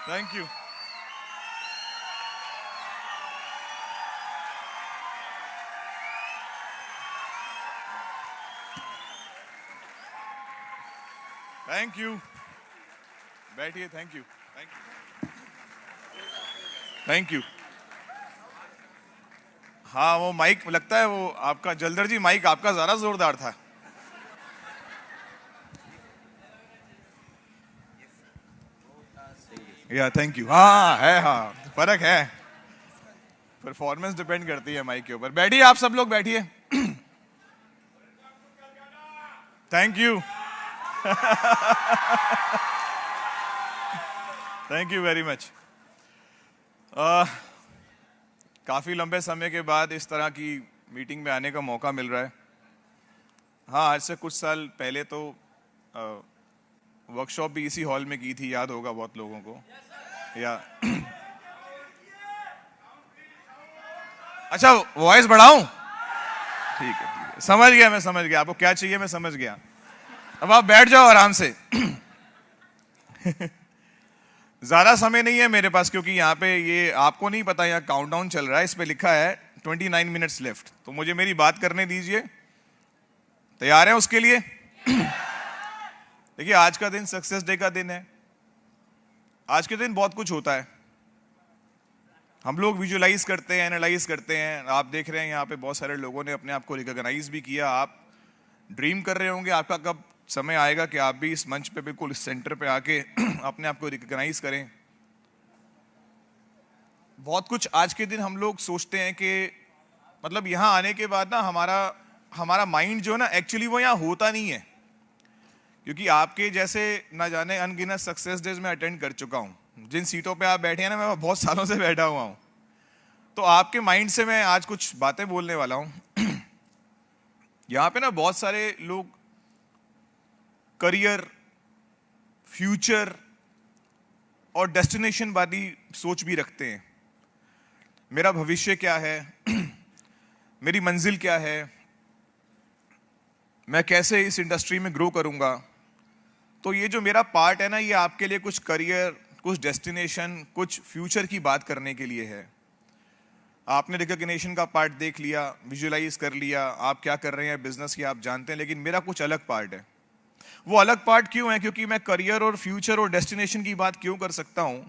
Thank you. Thank you, बैठिए। Thank you, thank you, thank you. हाँ, वो mic लगता है वो आपका जलदर जी, माइक आपका ज्यादा जोरदार था। या थैंक यू। हाँ है, हाँ फर्क है, परफॉर्मेंस डिपेंड करती है माइक के ऊपर। बैठिए आप सब लोग, बैठिए। Thank you, thank you very much. काफी लंबे समय के बाद इस तरह की मीटिंग में आने का मौका मिल रहा है। हाँ, आज से कुछ साल पहले तो वर्कशॉप भी इसी हॉल में की थी, याद होगा बहुत लोगों को। या अच्छा, वॉइस बढ़ाऊं? ठीक है, ठीक है, समझ गया, मैं समझ गया आपको क्या चाहिए, मैं समझ गया। अब आप बैठ जाओ आराम से। ज्यादा समय नहीं है मेरे पास, क्योंकि यहाँ पे ये आपको नहीं पता, यहाँ काउंटडाउन चल रहा है, इस पे लिखा है 29 मिनट्स लेफ्ट। तो मुझे मेरी बात करने दीजिए। तैयार हैं उसके लिए? देखिए, आज का दिन सक्सेस डे का दिन है। आज के दिन बहुत कुछ होता है, हम लोग विजुलाइज करते हैं, एनालाइज करते हैं। आप देख रहे हैं यहाँ पे बहुत सारे लोगों ने अपने आप को रिकॉग्नाइज भी किया। आप ड्रीम कर रहे होंगे आपका कब समय आएगा कि आप भी इस मंच पे, बिल्कुल इस सेंटर पे आके अपने आप को रिकॉग्नाइज करें। बहुत कुछ आज के दिन हम लोग सोचते हैं कि मतलब यहाँ आने के बाद ना हमारा माइंड जो है ना, एक्चुअली वो यहाँ होता नहीं है। क्योंकि आपके जैसे ना जाने अनगिनत सक्सेस डेज में अटेंड कर चुका हूँ। जिन सीटों पे आप बैठे हैं ना, मैं बहुत सालों से बैठा हुआ हूँ। तो आपके माइंड से मैं आज कुछ बातें बोलने वाला हूँ। यहाँ पे ना बहुत सारे लोग करियर, फ्यूचर और डेस्टिनेशन वाली सोच भी रखते हैं। मेरा भविष्य क्या है, मेरी मंजिल क्या है, मैं कैसे इस इंडस्ट्री में ग्रो करूंगा। तो ये जो मेरा पार्ट है ना, ये आपके लिए कुछ करियर, कुछ डेस्टिनेशन, कुछ फ्यूचर की बात करने के लिए है। आपने रिकॉग्निशन का पार्ट देख लिया, विजुलाइज कर लिया, आप क्या कर रहे हैं बिजनेस की आप जानते हैं, लेकिन मेरा कुछ अलग पार्ट है। वो अलग पार्ट क्यों है? क्योंकि मैं करियर और फ्यूचर और डेस्टिनेशन की बात क्यों कर सकता हूं?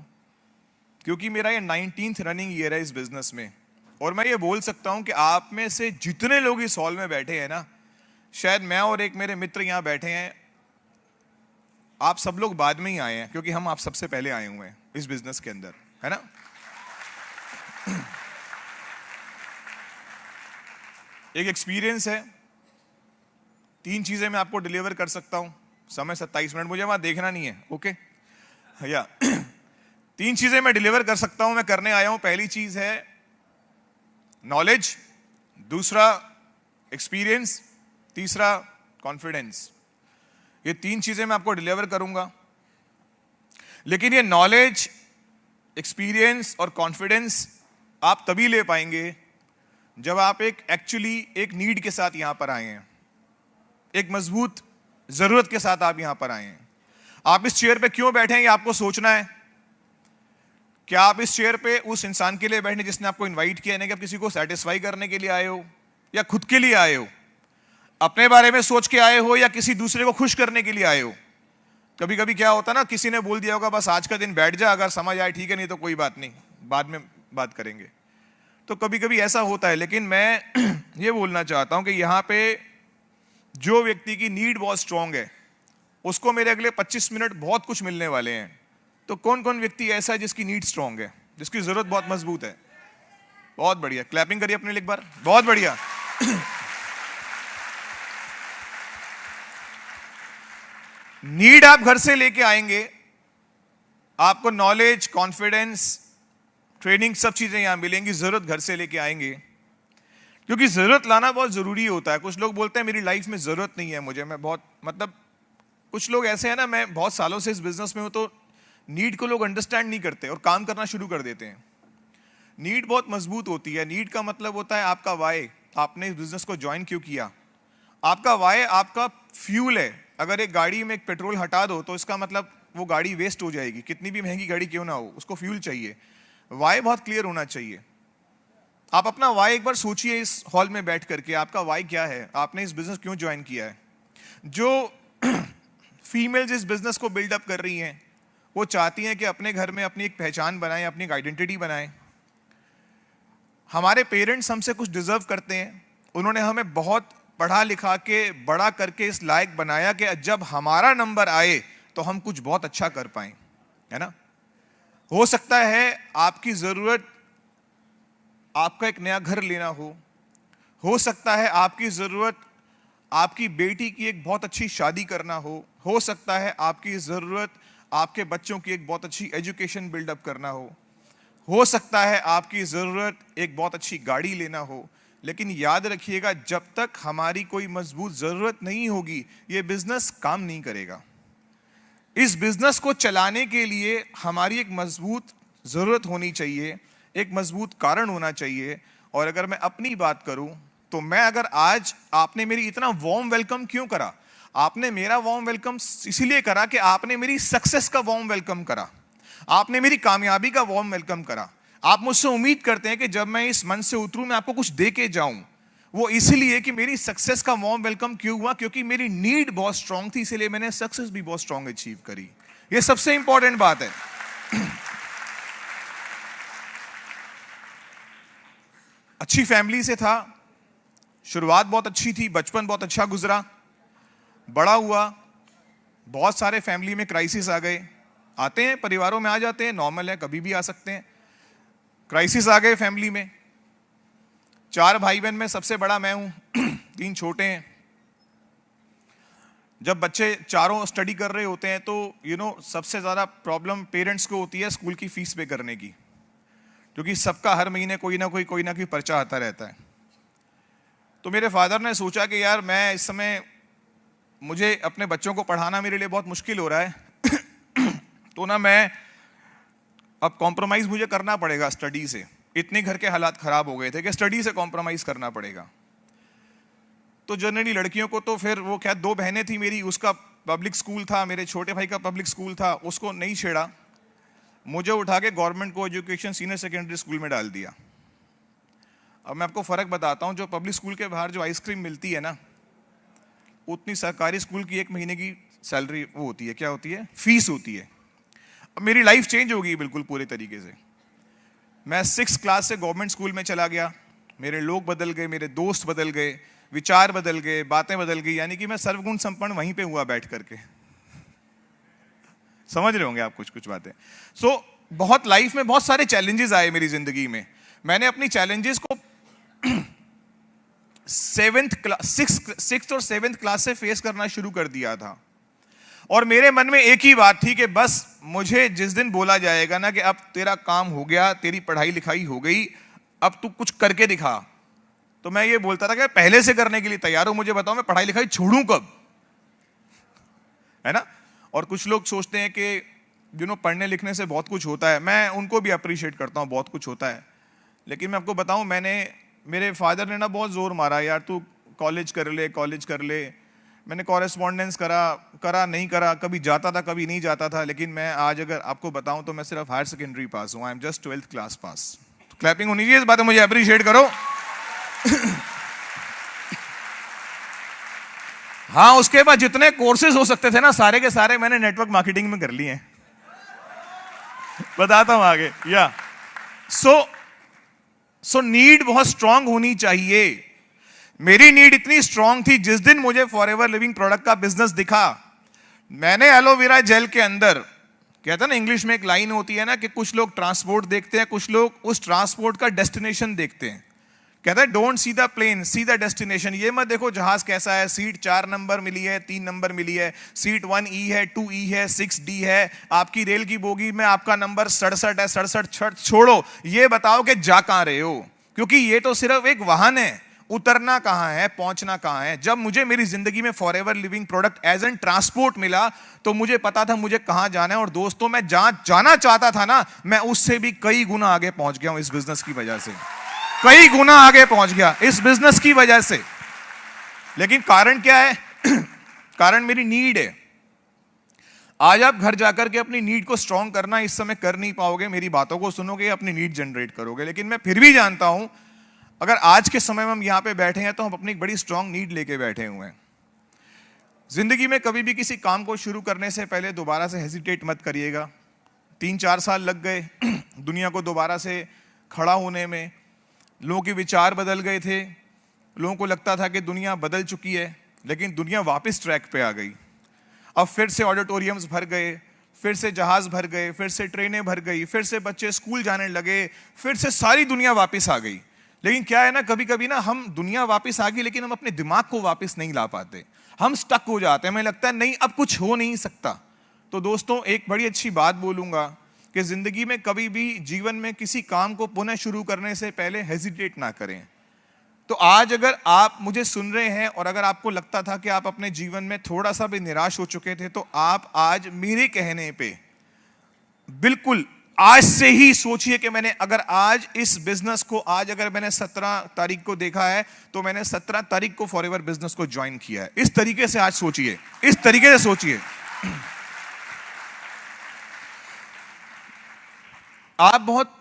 क्योंकि मेरा ये 19th रनिंग ईयर है इस बिजनेस में। और मैं ये बोल सकता हूं कि आप में से जितने लोग इस हॉल में बैठे हैं ना, शायद मैं और एक मेरे मित्र यहां बैठे हैं, आप सब लोग बाद में ही आए हैं, क्योंकि हम आप सबसे पहले आए हुए हैं इस बिजनेस के अंदर, है ना। एक एक्सपीरियंस है। 3 चीजें मैं आपको डिलीवर कर सकता हूं। समय 27 मिनट, मुझे वहां देखना नहीं है, ओके या 3 चीजें मैं डिलीवर कर सकता हूं, मैं करने आया हूं। पहली चीज है नॉलेज, दूसरा एक्सपीरियंस, तीसरा कॉन्फिडेंस। ये 3 चीजें मैं आपको डिलीवर करूंगा। लेकिन ये नॉलेज, एक्सपीरियंस और कॉन्फिडेंस आप तभी ले पाएंगे जब आप एक्चुअली एक नीड के साथ यहां पर आए हैं, एक मजबूत जरूरत के साथ आप यहां पर आए हैं। आप इस चेयर पे क्यों बैठे हैं ये आपको सोचना है। क्या आप इस चेयर पे उस इंसान के लिए बैठे जिसने आपको इनवाइट किया, नहीं कि आप किसी को सेटिस्फाई करने के लिए आए हो या खुद के लिए आए हो, अपने बारे में सोच के आए हो या किसी दूसरे को खुश करने के लिए आए हो। कभी कभी क्या होता है ना, किसी ने बोल दिया होगा बस आज का दिन बैठ जा, अगर समझ आए ठीक है, नहीं तो कोई बात नहीं, बाद में बात करेंगे। तो कभी कभी ऐसा होता है। लेकिन मैं ये बोलना चाहता हूं कि यहां पे जो व्यक्ति की नीड बहुत स्ट्रांग है, उसको मेरे अगले 25 मिनट बहुत कुछ मिलने वाले हैं। तो कौन कौन व्यक्ति ऐसा है जिसकी नीड स्ट्रांग है, जिसकी जरूरत बहुत मजबूत है? बहुत बढ़िया, क्लैपिंग करिए अपने लिए एक बार, बहुत बढ़िया। नीड आप घर से लेके आएंगे, आपको नॉलेज, कॉन्फिडेंस, ट्रेनिंग, सब चीजें यहां मिलेंगी। जरूरत घर से लेके आएंगे, क्योंकि जरूरत लाना बहुत जरूरी होता है। कुछ लोग बोलते हैं मेरी लाइफ में जरूरत नहीं है मुझे, मैं बहुत मतलब कुछ लोग ऐसे हैं ना, मैं बहुत सालों से इस बिजनेस में हूं, तो नीड को लोग अंडरस्टैंड नहीं करते और काम करना शुरू कर देते हैं। नीड बहुत मजबूत होती है। नीड का मतलब होता है आपका वाई, आपने इस बिजनेस को ज्वाइन क्यों किया। आपका वाई आपका फ्यूल है, अगर एक गाड़ी में एक पेट्रोल हटा दो तो इसका मतलब वो गाड़ी वेस्ट हो जाएगी, कितनी भी महंगी गाड़ी क्यों ना हो, उसको फ्यूल चाहिए। वाई बहुत क्लियर होना चाहिए। आप अपना वाई एक बार सोचिए इस हॉल में बैठ करके, आपका वाई क्या है, आपने इस बिजनेस क्यों ज्वाइन किया है। जो फीमेल्स इस बिजनेस को बिल्डअप कर रही हैं, वो चाहती हैं कि अपने घर में अपनी एक पहचान बनाएं, अपनी एक आइडेंटिटी बनाएं। हमारे पेरेंट्स हमसे कुछ डिजर्व करते हैं, उन्होंने हमें बहुत पढ़ा लिखा के बड़ा करके इस लायक बनाया कि जब हमारा नंबर आए तो हम कुछ बहुत अच्छा कर पाएं, है ना। हो सकता है आपकी जरूरत आपका एक नया घर लेना हो सकता है आपकी जरूरत आपकी बेटी की एक बहुत अच्छी शादी करना हो सकता है आपकी जरूरत आपके बच्चों की एक बहुत अच्छी एजुकेशन बिल्डअप करना हो सकता है आपकी जरूरत एक बहुत अच्छी गाड़ी लेना हो। लेकिन याद रखिएगा, जब तक हमारी कोई मजबूत जरूरत नहीं होगी ये बिजनेस काम नहीं करेगा। इस बिजनेस को चलाने के लिए हमारी एक मजबूत जरूरत होनी चाहिए, एक मजबूत कारण होना चाहिए। और अगर मैं अपनी बात करूं तो मैं अगर आज आपने मेरी इतना वार्म वेलकम क्यों करा, आपने मेरा वार्म वेलकम इसीलिए करा कि आपने मेरी सक्सेस का वार्म वेलकम करा, आपने मेरी कामयाबी का वार्म वेलकम करा। आप मुझसे उम्मीद करते हैं कि जब मैं इस मंच से उतरूं मैं आपको कुछ दे के जाऊं, वो इसलिए कि मेरी सक्सेस का वार्म वेलकम क्यों हुआ, क्योंकि मेरी नीड बहुत स्ट्रांग थी, इसलिए मैंने सक्सेस भी बहुत स्ट्रांग अचीव करी। ये सबसे इंपॉर्टेंट बात है। अच्छी फैमिली से था, शुरुआत बहुत अच्छी थी, बचपन बहुत अच्छा गुजरा, बड़ा हुआ, बहुत सारे फैमिली में क्राइसिस आ गए, आते हैं परिवारों में, आ जाते हैं, नॉर्मल है, कभी भी आ सकते हैं। क्राइसिस आ गए फैमिली में। 4 भाई बहन में सबसे बड़ा मैं हूं, 3 छोटे हैं। जब बच्चे चारों स्टडी कर रहे होते हैं तो सबसे ज्यादा प्रॉब्लम पेरेंट्स को होती है स्कूल की फीस पे करने की, क्योंकि सबका हर महीने कोई ना कोई पर्चा आता रहता है। तो मेरे फादर ने सोचा कि यार मैं इस समय, मुझे अपने बच्चों को पढ़ाना मेरे लिए बहुत मुश्किल हो रहा है तो ना मैं अब कॉम्प्रोमाइज मुझे करना पड़ेगा स्टडी से। इतने घर के हालात खराब हो गए थे कि स्टडी से कॉम्प्रोमाइज करना पड़ेगा। तो जनरली लड़कियों को तो फिर वो क्या, 2 बहनें थी मेरी, उसका पब्लिक स्कूल था, मेरे छोटे भाई का पब्लिक स्कूल था, उसको नहीं छेड़ा, मुझे उठा के गवर्नमेंट को एजुकेशन सीनियर सेकेंडरी स्कूल में डाल दिया। अब मैं आपको फर्क बताता हूं, जो पब्लिक स्कूल के बाहर जो आइसक्रीम मिलती है ना, उतनी सरकारी स्कूल की 1 महीने की सैलरी वो होती है, क्या होती है, फीस होती है। अब मेरी लाइफ चेंज हो गई बिल्कुल पूरे तरीके से। मैं 6th क्लास से गवर्नमेंट स्कूल में चला गया, मेरे लोग बदल गए, मेरे दोस्त बदल गए, विचार बदल गए, बातें बदल गई, यानी कि मैं सर्वगुण संपन्न वहीं पे हुआ बैठ करके। समझ रहे होंगे आप कुछ कुछ बातें। सो बहुत लाइफ में बहुत सारे चैलेंजेस आए मेरी जिंदगी में। मैंने अपनी चैलेंजेस को 6th और 7th क्लास से फेस करना शुरू कर दिया था। और मेरे मन में एक ही बात थी कि बस मुझे जिस दिन बोला जाएगा ना कि अब तेरा काम हो गया, तेरी पढ़ाई लिखाई हो गई, अब तू कुछ करके दिखा, तो मैं ये बोलता था कि पहले से करने के लिए तैयार हूं, मुझे बताओ मैं पढ़ाई लिखाई छोड़ूं कब, है ना। और कुछ लोग सोचते हैं कि पढ़ने लिखने से बहुत कुछ होता है, मैं उनको भी अप्रिशिएट करता हूं, बहुत कुछ होता है। लेकिन मैं आपको बताऊं, मेरे फादर ने ना बहुत जोर मारा, यार तू कॉलेज कर ले। मैंने कॉरेस्पॉन्डेंस करा नहीं करा, कभी जाता था कभी नहीं जाता था। लेकिन मैं आज अगर आपको बताऊं तो मैं सिर्फ हायर सेकेंडरी पास हूं, I am just 12th class pass. Clapping होनी चाहिए इस बात में, मुझे अप्रिशिएट करो। हाँ, उसके बाद जितने कोर्सेज हो सकते थे ना, सारे के सारे मैंने नेटवर्क मार्केटिंग में कर लिए हैं। बताता हूं आगे। या सो नीड बहुत स्ट्रांग होनी चाहिए। मेरी नीड इतनी स्ट्रांग थी, जिस दिन मुझे फॉरएवर लिविंग प्रोडक्ट का बिजनेस दिखा, मैंने एलोवेरा जेल के अंदर, कहते हैं ना इंग्लिश में एक लाइन होती है ना कि कुछ लोग ट्रांसपोर्ट देखते हैं, कुछ लोग उस ट्रांसपोर्ट का डेस्टिनेशन देखते हैं। कहता है don't see the plane, see the destination. ये मत देखो जहाज कैसा है, सीट 4 नंबर मिली है, 3 नंबर मिली है, सीट 1E है, 2E है, 6D है, आपकी रेल की बोगी में आपका नंबर 67 है, 67 छोड़ो, ये बताओ कि जा कहां रहे हो, क्योंकि ये तो सिर्फ एक वाहन है, उतरना कहां है, पहुंचना कहां है। जब मुझे मेरी जिंदगी में forever living product as an transport मिला तो मुझे पता था मुझे कहां जाना है। और दोस्तों, मैं जहां जाना चाहता था ना, मैं उससे भी कई गुना आगे पहुंच गया हूं इस बिजनेस की वजह से, कई गुना आगे पहुंच गया इस बिजनेस की वजह से। लेकिन कारण क्या है? कारण मेरी नीड है। आज आप घर जाकर के अपनी नीड को स्ट्रॉन्ग करना इस समय कर नहीं पाओगे, मेरी बातों को सुनोगे, अपनी नीड जनरेट करोगे। लेकिन मैं फिर भी जानता हूं, अगर आज के समय में हम यहां पे बैठे हैं तो हम अपनी एक बड़ी स्ट्रॉन्ग नीड लेके बैठे हुए हैं। जिंदगी में कभी भी किसी काम को शुरू करने से पहले दोबारा से हेजिटेट मत करिएगा। 3-4 साल लग गए दुनिया को दोबारा से खड़ा होने में। लोगों के विचार बदल गए थे, लोगों को लगता था कि दुनिया बदल चुकी है, लेकिन दुनिया वापस ट्रैक पे आ गई। अब फिर से ऑडिटोरियम्स भर गए, फिर से जहाज भर गए, फिर से ट्रेनें भर गई, फिर से बच्चे स्कूल जाने लगे, फिर से सारी दुनिया वापस आ गई। लेकिन क्या है ना, कभी कभी ना हम दुनिया वापस आ गई लेकिन हम अपने दिमाग को वापस नहीं ला पाते, हम स्टक हो जाते हैं। हमें लगता है नहीं अब कुछ हो नहीं सकता। तो दोस्तों एक बड़ी अच्छी बात बोलूंगा कि जिंदगी में कभी भी जीवन में किसी काम को पुनः शुरू करने से पहले हेजिटेट ना करें। तो आज अगर आप मुझे सुन रहे हैं और अगर आपको लगता था कि आप अपने जीवन में थोड़ा सा भी निराश हो चुके थे, तो आप आज मेरे कहने पे बिल्कुल आज से ही सोचिए कि मैंने अगर आज इस बिजनेस को, आज अगर मैंने 17 तारीख को देखा है तो मैंने 17 तारीख को फॉरएवर बिजनेस को ज्वाइन किया है। इस तरीके से आज सोचिए, इस तरीके से सोचिए। आप बहुत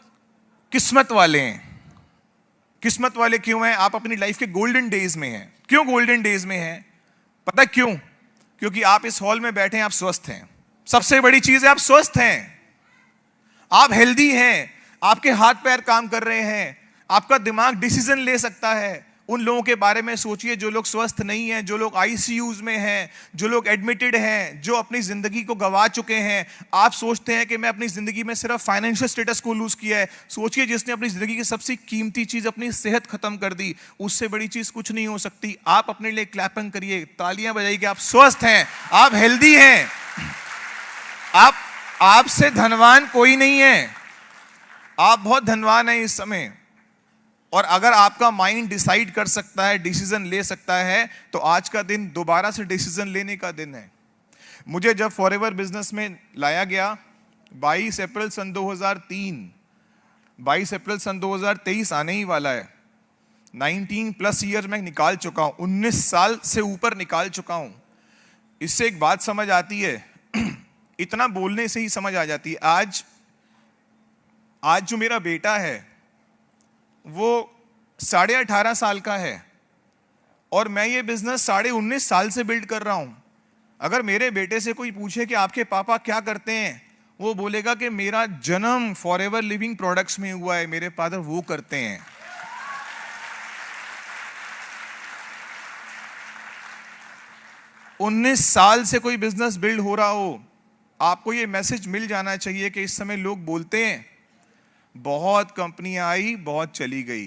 किस्मत वाले हैं। किस्मत वाले क्यों हैं? आप अपनी लाइफ के गोल्डन डेज में हैं। क्यों गोल्डन डेज में हैं? पता क्यों? क्योंकि आप इस हॉल में बैठे हैं, आप स्वस्थ हैं। सबसे बड़ी चीज है आप स्वस्थ हैं, आप हेल्दी हैं, आपके हाथ पैर काम कर रहे हैं, आपका दिमाग डिसीजन ले सकता है। उन लोगों के बारे में सोचिए जो लोग स्वस्थ नहीं हैं, जो लोग आईसीयूज में हैं, जो लोग एडमिटेड हैं, जो अपनी जिंदगी को गंवा चुके हैं। आप सोचते हैं कि मैं अपनी जिंदगी में सिर्फ फाइनेंशियल स्टेटस को लूज किया है। सोचिए जिसने अपनी जिंदगी की सबसे कीमती चीज, अपनी सेहत खत्म कर दी, उससे बड़ी चीज कुछ नहीं हो सकती। आप अपने लिए क्लैपिंग करिए, तालियां बजाइए कि आप स्वस्थ हैं, आप हेल्दी हैं। आपसे धनवान कोई नहीं है, आप बहुत धनवान हैं इस समय। और अगर आपका माइंड डिसाइड कर सकता है, डिसीजन ले सकता है, तो आज का दिन दोबारा से डिसीजन लेने का दिन है। मुझे जब फॉरएवर बिजनेस में लाया गया 22 अप्रैल सन 2003, 22 अप्रैल सन 2023 आने ही वाला है। 19+ ईयर मैं निकाल चुका हूं, 19 साल से ऊपर निकाल चुका हूं। इससे एक बात समझ आती है, इतना बोलने से ही समझ आ जाती है। आज जो मेरा बेटा है वो 18.5 साल का है और मैं ये बिजनेस 19.5 साल से बिल्ड कर रहा हूं। अगर मेरे बेटे से कोई पूछे कि आपके पापा क्या करते हैं, वो बोलेगा कि मेरा जन्म फॉरएवर लिविंग प्रोडक्ट्स में हुआ है, मेरे फादर वो करते हैं। उन्नीस साल से कोई बिजनेस बिल्ड हो रहा हो, आपको ये मैसेज मिल जाना चाहिए कि इस समय लोग बोलते हैं बहुत कंपनियां आई, बहुत चली गई,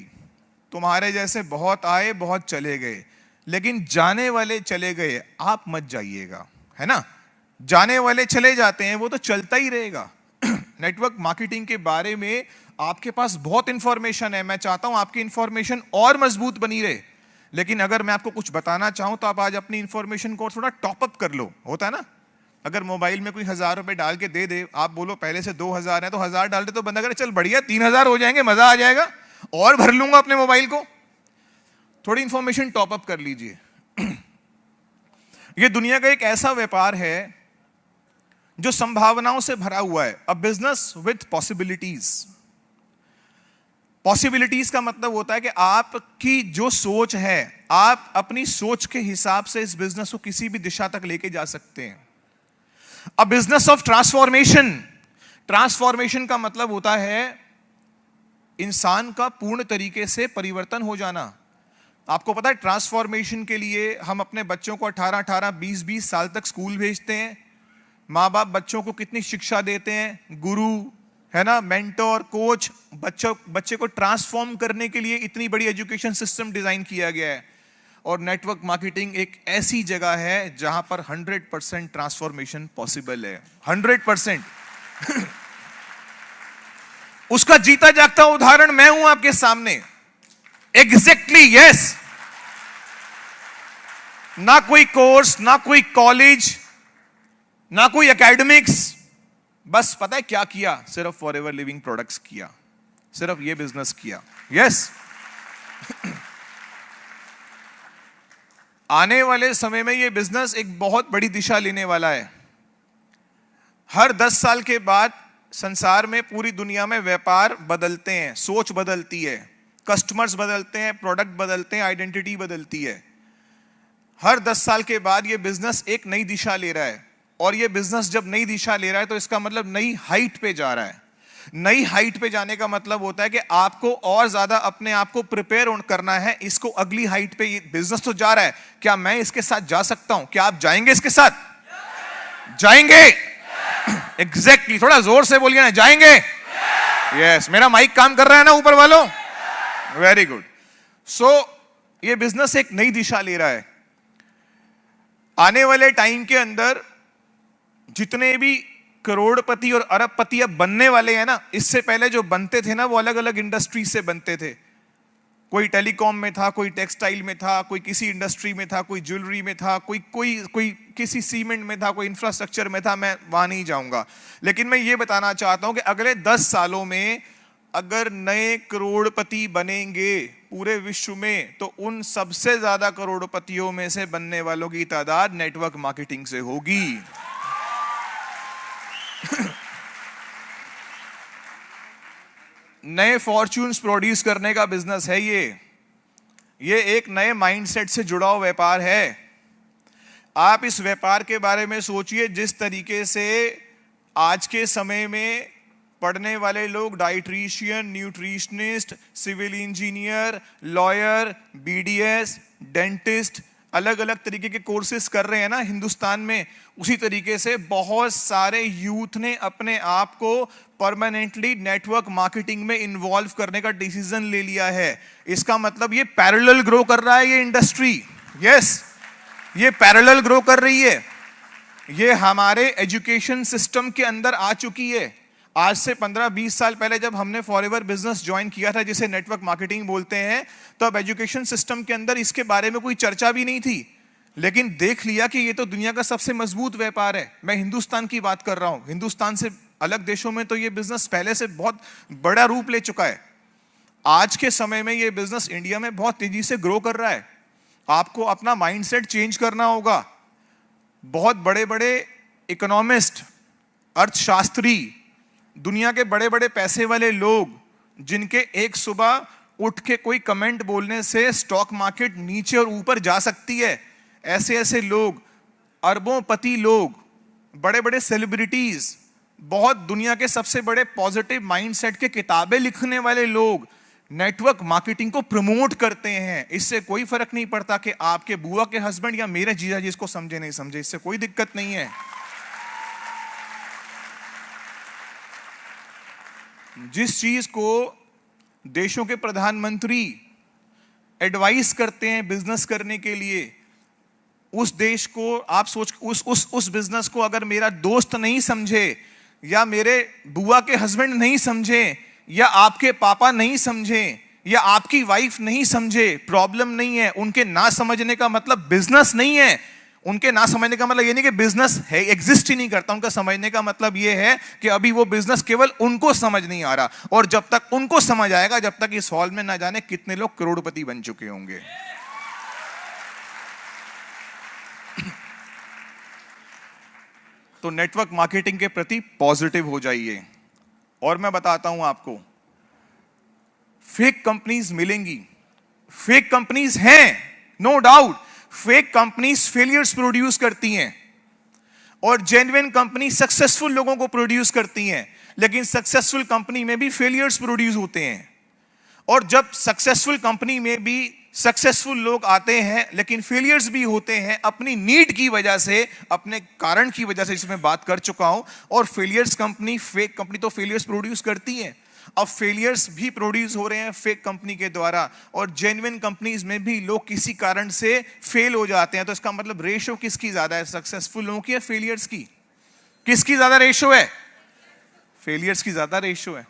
तुम्हारे जैसे बहुत आए, बहुत चले गए, लेकिन जाने वाले चले गए, आप मत जाइएगा, है ना। जाने वाले चले जाते हैं, वो तो चलता ही रहेगा। नेटवर्क मार्केटिंग के बारे में आपके पास बहुत इंफॉर्मेशन है, मैं चाहता हूं आपकी इंफॉर्मेशन और मजबूत बनी रहे। लेकिन अगर मैं आपको कुछ बताना चाहूं तो आप आज अपनी इंफॉर्मेशन को थोड़ा टॉपअप कर लो। होता है ना, अगर मोबाइल में कोई 1000 रुपए डाल के दे दे, आप बोलो पहले से 2000 है तो 1000 डाल दे, तो बंदा करे चल बढ़िया 3000 हो जाएंगे, मजा आ जाएगा, और भर लूंगा अपने मोबाइल को। थोड़ी इंफॉर्मेशन टॉपअप कर लीजिए। ये दुनिया का एक ऐसा व्यापार है जो संभावनाओं से भरा हुआ है, a business with possibilities. Possibilities का मतलब होता है कि आपकी जो सोच है, आप अपनी सोच के हिसाब से इस बिजनेस को किसी भी दिशा तक लेके जा सकते हैं। A business of transformation. Transformation का मतलब होता है इंसान का पूर्ण तरीके से परिवर्तन हो जाना। आपको पता है ट्रांसफॉर्मेशन के लिए हम अपने बच्चों को 18-18, 20-20 साल तक स्कूल भेजते हैं। माँ बाप बच्चों को कितनी शिक्षा देते हैं, गुरु है ना, मेंटोर, कोच, बच्चे को ट्रांसफॉर्म करने के लिए इतनी बड़ी एजुकेशन सिस्टम डिजाइन किया गया है। और नेटवर्क मार्केटिंग एक ऐसी जगह है जहां पर 100% ट्रांसफॉर्मेशन पॉसिबल है, 100%। उसका जीता जागता उदाहरण मैं हूं आपके सामने। Exactly yes. ना कोई कोर्स, ना कोई कॉलेज, ना कोई एकेडमिक्स, बस पता है क्या किया, सिर्फ फॉरएवर लिविंग प्रोडक्ट्स किया, सिर्फ ये बिजनेस किया। यस। आने वाले समय में ये बिजनेस एक बहुत बड़ी दिशा लेने वाला है। हर 10 साल के बाद संसार में, पूरी दुनिया में व्यापार बदलते हैं, सोच बदलती है, कस्टमर्स बदलते हैं, प्रोडक्ट बदलते हैं, आइडेंटिटी बदलती है। हर 10 साल के बाद ये बिजनेस एक नई दिशा ले रहा है, और ये बिजनेस जब नई दिशा ले रहा है तो इसका मतलब नई हाइट पे जा रहा है। नई हाइट पे जाने का मतलब होता है कि आपको और ज्यादा अपने आप को प्रिपेयर करना है। इसको अगली हाइट पे, ये बिजनेस तो जा रहा है, क्या मैं इसके साथ जा सकता हूं? क्या आप जाएंगे इसके साथ? जाएंगे? एग्जैक्टली, थोड़ा जोर से बोलिए ना, जाएंगे? यस, मेरा माइक काम कर रहा है ना ऊपर वालों? Very good. सो ये बिजनेस एक नई दिशा ले रहा है। आने वाले टाइम के अंदर जितने भी करोड़पति और अरबपति अब बनने वाले हैं ना, इससे पहले जो बनते थे ना, वो अलग अलग इंडस्ट्री से बनते थे। कोई टेलीकॉम में था, कोई टेक्सटाइल में था, कोई किसी इंडस्ट्री में था, कोई ज्वेलरी में था, कोई किसी सीमेंट में था, कोई इंफ्रास्ट्रक्चर में था। मैं वहां नहीं जाऊंगा, लेकिन मैं ये बताना चाहता हूं कि अगले 10 सालों में अगर नए करोड़पति बनेंगे पूरे विश्व में, तो उन सबसे ज्यादा करोड़पतियों में से बनने वालों की तादाद नेटवर्क मार्केटिंग से होगी। नए फॉर्च्यून्स प्रोड्यूस करने का बिजनेस है ये एक नए माइंडसेट से जुड़ा हुआ व्यापार है। आप इस व्यापार के बारे में सोचिए, जिस तरीके से आज के समय में पढ़ने वाले लोग dietician, nutritionist, civil engineer, lawyer, BDS, dentist, अलग अलग तरीके के कोर्सेज कर रहे हैं ना हिंदुस्तान में, उसी तरीके से बहुत सारे यूथ ने अपने आप को परमानेंटली नेटवर्क मार्केटिंग में इन्वॉल्व करने का डिसीजन ले लिया है। इसका मतलब ये पैरेलल ग्रो कर रहा है ये इंडस्ट्री। यस, ये पैरेलल ग्रो कर रही है। ये हमारे एजुकेशन सिस्टम के अंदर आ चुकी है। आज से 15-20 साल पहले जब हमने फॉरएवर बिजनेस ज्वाइन किया था, जिसे नेटवर्क मार्केटिंग बोलते हैं, तो अब एजुकेशन सिस्टम के अंदर इसके बारे में कोई चर्चा भी नहीं थी। लेकिन देख लिया कि ये तो दुनिया का सबसे मजबूत व्यापार है। मैं हिंदुस्तान की बात कर रहा हूं, हिंदुस्तान से अलग देशों में तो ये बिजनेस पहले से बहुत बड़ा रूप ले चुका है। आज के समय में ये बिजनेस इंडिया में बहुत तेजी से ग्रो कर रहा है। आपको अपना माइंडसेट चेंज करना होगा। बहुत बड़े बड़े इकोनॉमिस्ट, अर्थशास्त्री, दुनिया के बड़े बड़े पैसे वाले लोग, जिनके एक सुबह उठ के कोई कमेंट बोलने से स्टॉक मार्केट नीचे और ऊपर जा सकती है, ऐसे ऐसे लोग, अरबोंपति लोग, बड़े बड़े सेलिब्रिटीज, बहुत दुनिया के सबसे बड़े पॉजिटिव माइंडसेट के किताबें लिखने वाले लोग नेटवर्क मार्केटिंग को प्रमोट करते हैं। इससे कोई फर्क नहीं पड़ता कि आपके बुआ के हस्बैंड या मेरे जीजा जी इसको समझे नहीं समझे, इससे कोई दिक्कत नहीं है। जिस चीज को देशों के प्रधानमंत्री एडवाइस करते हैं बिजनेस करने के लिए, उस देश को आप सोच, उस बिजनेस को अगर मेरा दोस्त नहीं समझे, या मेरे बुआ के हस्बैंड नहीं समझे, या आपके पापा नहीं समझे, या आपकी वाइफ नहीं समझे, प्रॉब्लम नहीं है। उनके ना समझने का मतलब बिजनेस नहीं है। उनके ना समझने का मतलब ये नहीं कि बिजनेस है, एग्जिस्ट ही नहीं करता। उनका समझने का मतलब ये है कि अभी वो बिजनेस केवल उनको समझ नहीं आ रहा, और जब तक उनको समझ आएगा, जब तक इस हॉल में ना जाने कितने लोग करोड़पति बन चुके होंगे। तो नेटवर्क मार्केटिंग के प्रति पॉजिटिव हो जाइए। और मैं बताता हूं आपको, फेक कंपनीज मिलेंगी, फेक कंपनीज हैं, no doubt. Fake companies failures produce करती हैं, और जेन्युइन कंपनी सक्सेसफुल लोगों को प्रोड्यूस करती हैं। लेकिन सक्सेसफुल कंपनी में भी फेलियर्स प्रोड्यूस होते हैं, और जब सक्सेसफुल कंपनी में भी सक्सेसफुल लोग आते हैं, लेकिन फेलियर्स भी होते हैं अपनी नीड की वजह से, अपने कारण की वजह से, जिसमें बात कर चुका हूं। और फेलियर्स कंपनी, फेक कंपनी तो फेलियर्स प्रोड्यूस करती है। अब फेलियर्स भी प्रोड्यूस हो रहे हैं फेक कंपनी के द्वारा, और जेन्युइन कंपनीज में भी लोग किसी कारण से फेल हो जाते हैं। तो इसका मतलब रेशो किसकी ज्यादा है, सक्सेसफुल लोगों की या फेलियर्स की? किसकी ज्यादा रेशो है? फेलियर्स की ज्यादा रेशो है।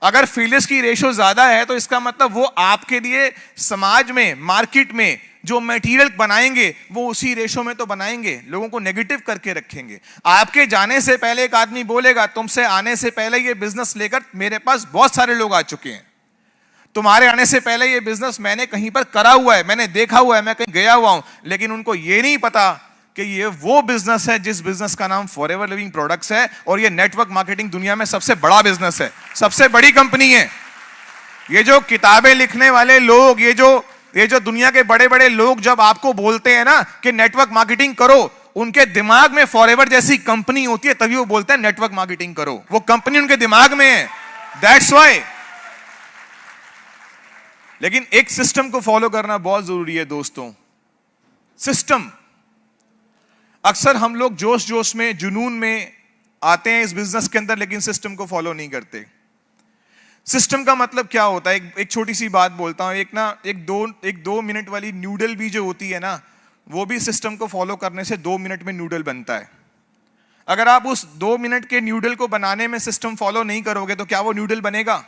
अगर फेलियर्स की रेशो ज्यादा है तो इसका मतलब वो आपके लिए समाज में, मार्केट में जो मटेरियल बनाएंगे वो उसी रेशो में तो बनाएंगे, लोगों को नेगेटिव करके रखेंगे। आपके जाने से पहले एक आदमी बोलेगा, तुमसे आने से पहले ये बिजनेस लेकर मेरे पास बहुत सारे लोग आ चुके हैं, तुम्हारे आने से पहले ये बिजनेस मैंने कहीं पर करा हुआ है, मैंने देखा हुआ है, मैं कहीं गया हुआ हूं, लेकिन उनको ये नहीं पता कि ये वो बिजनेस है जिस बिजनेस का नाम फॉरएवर लिविंग प्रोडक्ट्स है, और ये नेटवर्क मार्केटिंग दुनिया में सबसे बड़ा बिजनेस है, सबसे बड़ी कंपनी है। ये जो किताबें लिखने वाले लोग, ये जो दुनिया के बड़े बड़े लोग जब आपको बोलते हैं ना कि नेटवर्क मार्केटिंग करो, उनके दिमाग में फॉरएवर जैसी कंपनी होती है, तभी वो बोलते हैं नेटवर्क मार्केटिंग करो। वो कंपनी उनके दिमाग में है, दैट्स व्हाई। लेकिन एक सिस्टम को फॉलो करना बहुत जरूरी है दोस्तों। सिस्टम, अक्सर हम लोग जोश जोश में, जुनून में आते हैं इस बिजनेस के अंदर, लेकिन सिस्टम को फॉलो नहीं करते। सिस्टम का मतलब क्या होता है? एक छोटी सी बात बोलता हूं। एक 2 मिनट वाली नूडल भी जो होती है ना, वो भी सिस्टम को फॉलो करने से 2 मिनट में नूडल बनता है। अगर आप उस 2 मिनट के नूडल को बनाने में सिस्टम फॉलो नहीं करोगे तो क्या वो नूडल बनेगा?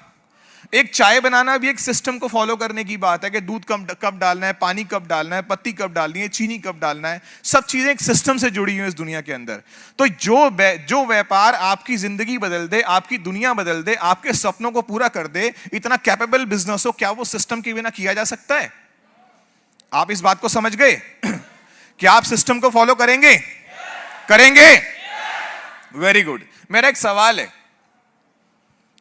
एक चाय बनाना भी एक सिस्टम को फॉलो करने की बात है कि दूध कब डालना है, पानी कब डालना है, पत्ती कब डालनी है, चीनी कब डालना है। सब चीजें एक सिस्टम से जुड़ी हुई हैं इस दुनिया के अंदर। तो जो व्यापार आपकी जिंदगी बदल दे, आपकी दुनिया बदल दे, आपके सपनों को पूरा कर दे, इतना कैपेबल बिजनेस हो, क्या वो सिस्टम के बिना किया जा सकता है? आप इस बात को समझ गए? क्या आप सिस्टम को फॉलो करेंगे? करेंगे? Very good. मेरा एक सवाल है,